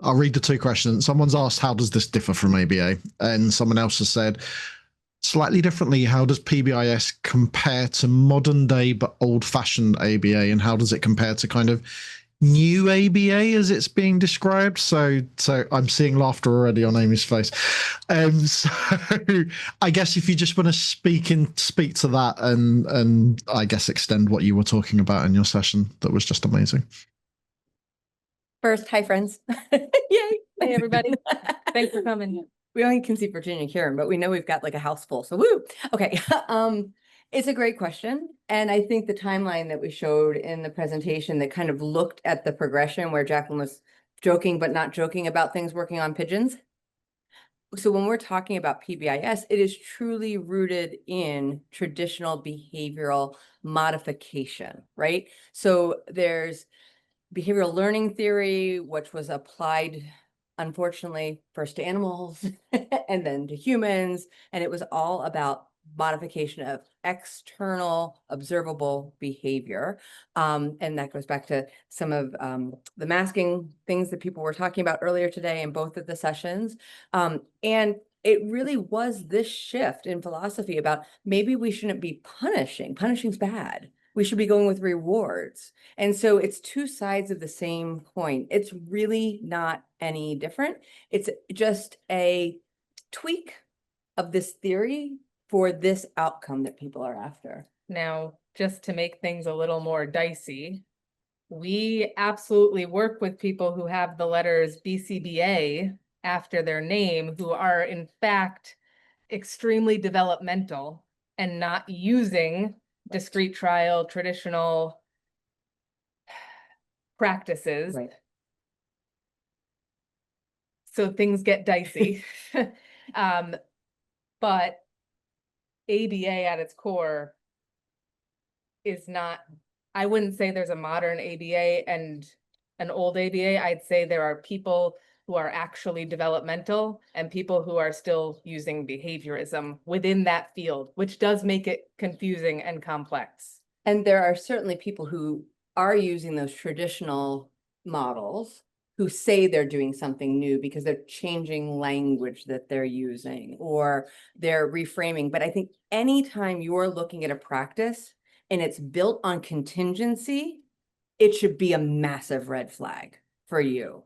I'll read the two questions. Someone's asked, how does this differ from ABA? And someone else has said, slightly differently, how does PBIS compare to modern day but old fashioned ABA? And how does it compare to kind of new ABA as it's being described? So I'm seeing laughter already on Amy's face. So I guess if you just want to speak to that and I guess extend what you were talking about in your session, that was just amazing. First, hi friends. Yay. Hey everybody. Thanks for coming. We only can see Virginia and Karen, but we know we've got like a house full. So woo. Okay. It's a great question. And I think the timeline that we showed in the presentation that kind of looked at the progression where Jacquelyn was joking, but not joking about things working on pigeons. So when we're talking about PBIS, it is truly rooted in traditional behavioral modification, right? So there's behavioral learning theory, which was applied, unfortunately, first to animals and then to humans. And it was all about modification of external observable behavior. And that goes back to some of the masking things that people were talking about earlier today in both of the sessions. And it really was this shift in philosophy about maybe we shouldn't be punishing. Punishing's bad. We should be going with rewards. And so it's two sides of the same coin. It's really not any different. It's just a tweak of this theory for this outcome that people are after. Now, just to make things a little more dicey, we absolutely work with people who have the letters BCBA after their name, who are in fact extremely developmental and not using discrete trial, traditional practices. Right. So things get dicey. But ABA at its core is not, I wouldn't say there's a modern ABA and an old ABA. I'd say there are people who are actually developmental and people who are still using behaviorism within that field, which does make it confusing and complex. And there are certainly people who are using those traditional models who say they're doing something new because they're changing language that they're using or they're reframing. But I think anytime you're looking at a practice and it's built on contingency, it should be a massive red flag for you.